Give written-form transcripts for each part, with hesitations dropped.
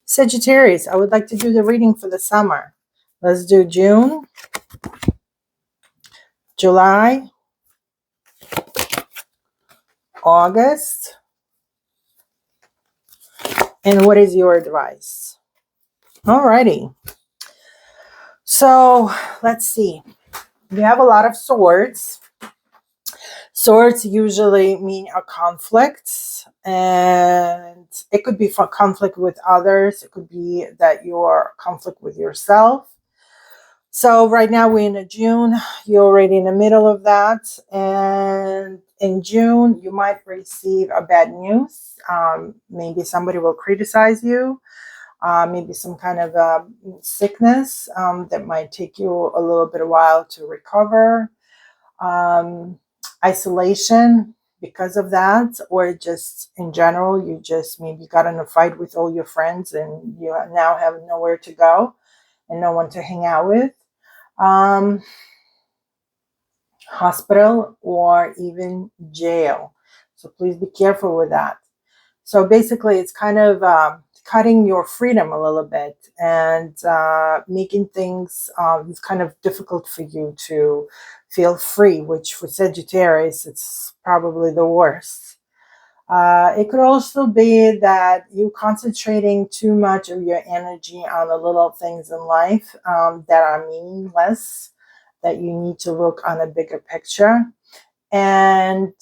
Sagittarius, I would like to do the reading for the summer. Let's do June, July, August, and what is your advice? Alrighty. So let's see. You have a lot of swords. Swords usually mean a conflict, and it could be for conflict with others. It could be that you're conflict with yourself. So right now we're in June. You're already in the middle of that, and in June you might receive a bad news. Maybe somebody will criticize you. Maybe some kind of sickness that might take you a little bit of while to recover. Isolation because of that, or just in general, you just maybe got in a fight with all your friends and you now have nowhere to go and no one to hang out with. Hospital or even jail. So please be careful with that. So basically, it's kind of cutting your freedom a little bit and making things it's kind of difficult for you to feel free, which for Sagittarius, it's probably the worst. It could also be that you concentrating too much of your energy on the little things in life that are meaningless, that you need to look on a bigger picture. And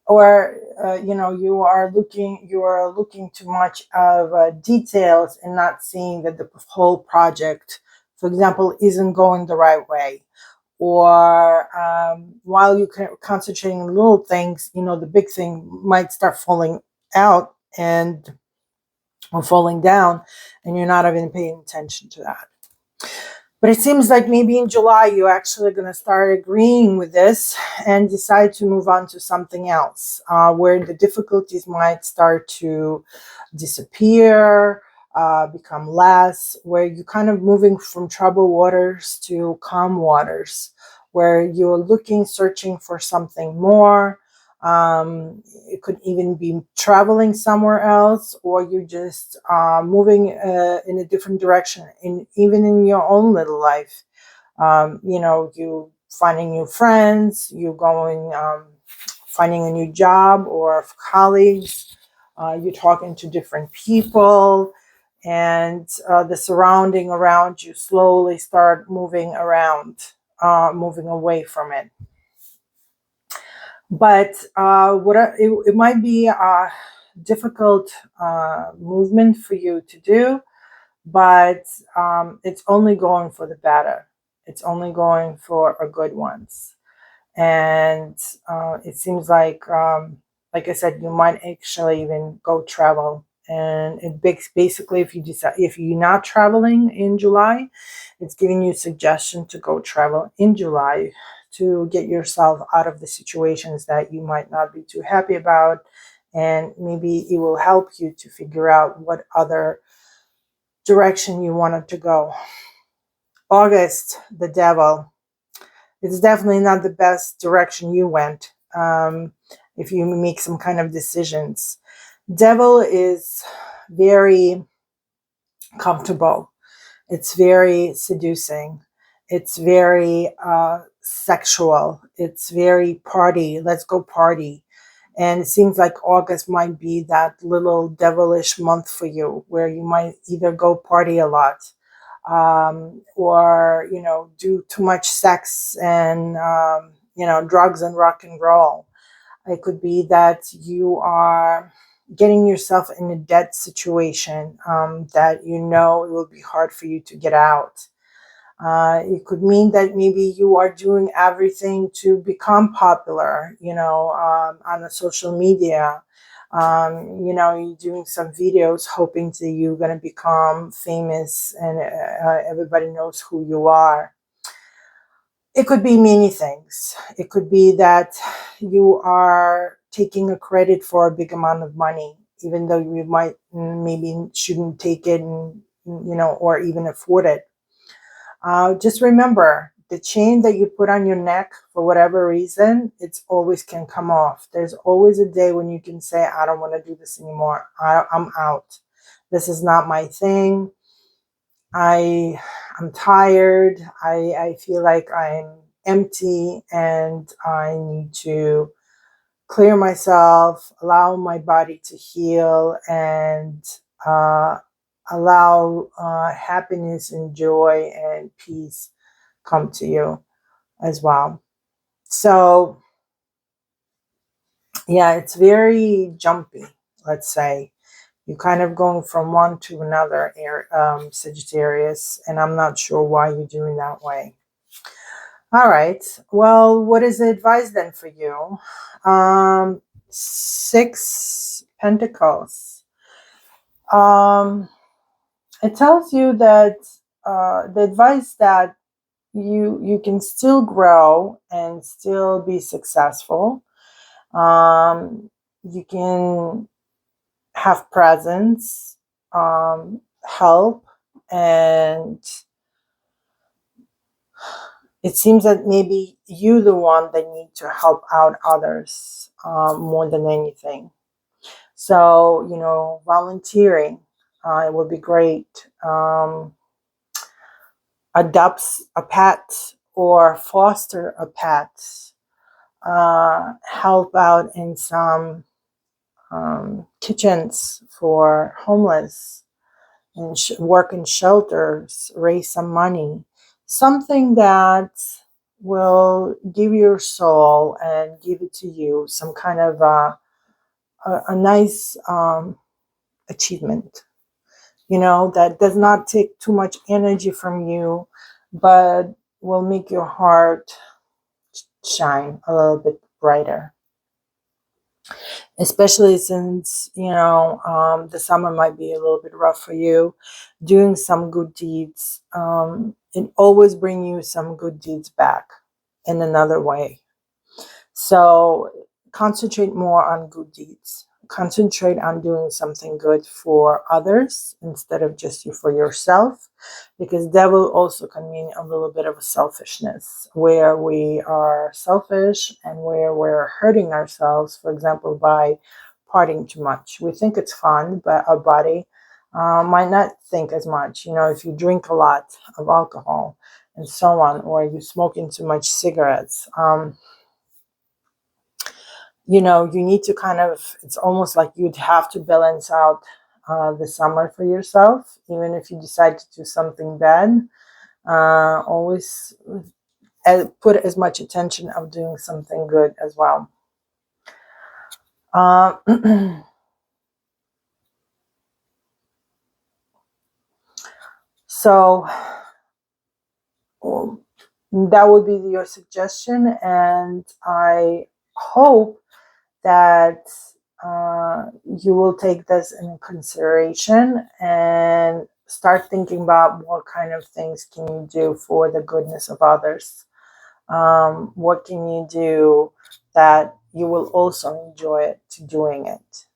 you are looking too much of details and not seeing that the whole project, for example, isn't going the right way. Or while you can concentrating on little things, the big thing might start falling out or falling down, and you're not even paying attention to that. But it seems like maybe in July, you're actually going to start agreeing with this and decide to move on to something else, where the difficulties might start to disappear, become less, where you're kind of moving from troubled waters to calm waters, where you're searching for something more. It could even be traveling somewhere else, or you're just moving in a different direction, even in your own little life. You finding new friends, you going, finding a new job or colleagues, you're talking to different people, and the surrounding around you slowly start moving around, moving away from it. But it might be a difficult movement for you to do, but it's only going for the better. It's only going for a good ones. And it seems like I said, you might actually even go travel. And it basically, if you're not traveling in July, it's giving you suggestion to go travel in July to get yourself out of the situations that you might not be too happy about. And maybe it will help you to figure out what other direction you wanted to go. August, the devil. It's definitely not the best direction you went if you make some kind of decisions. Devil is very comfortable. It's very seducing. It's very sexual. It's very party. Let's go party. And it seems like August might be that little devilish month for you, where you might either go party a lot, or do too much sex and drugs and rock and roll. It could be that you are getting yourself in a debt situation that it will be hard for you to get out. It could mean that maybe you are doing everything to become popular, on the social media. You're doing some videos hoping that you're going to become famous and everybody knows who you are. It could be many things. It could be that you are taking a credit for a big amount of money, even though you might maybe shouldn't take it and, or even afford it. Just remember the chain that you put on your neck for whatever reason, it's always can come off. There's always a day when you can say, I don't want to do this anymore. I'm out. This is not my thing. I'm tired. I feel like I'm empty and I need to clear myself, allow my body to heal, and uh, allow happiness and joy and peace come to you as well. So, yeah, it's very jumpy, let's say. You're kind of going from one to another, Sagittarius, and I'm not sure why you're doing that way. All right. Well, what is the advice then for you? 6 Pentacles. It tells you that the advice that you can still grow and still be successful. You can have presence, help, and it seems that maybe you the one that need to help out others more than anything. So, volunteering, it would be great. Adopt a pet or foster a pet. Help out in some kitchens for homeless, and work in shelters, raise some money. Something that will give your soul and give it to you some kind of a nice achievement, that does not take too much energy from you, but will make your heart shine a little bit brighter. Especially since, the summer might be a little bit rough for you. Doing some good deeds, it always bring you some good deeds back in another way. So concentrate more on good deeds. Concentrate on doing something good for others instead of just you for yourself, because devil also can mean a little bit of a selfishness, where we are selfish and where we're hurting ourselves, for example, by partying too much. We think it's fun, but our body might not think as much. If you drink a lot of alcohol and so on, or you smoking too much cigarettes, you need to it's almost like you'd have to balance out the summer for yourself. Even if you decide to do something bad, always put as much attention of doing something good as well. So that would be your suggestion, and I hope that you will take this in consideration and start thinking about what kind of things can you do for the goodness of others. What can you do that you will also enjoy it to doing it?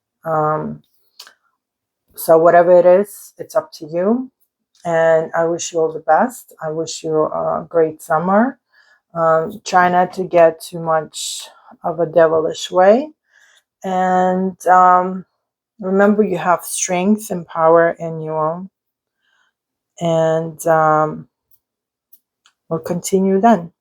So whatever it is, it's up to you. And I wish you all the best. I wish you a great summer. Try not to get too much of a devilish way. And remember, you have strength and power in you. And we'll continue then.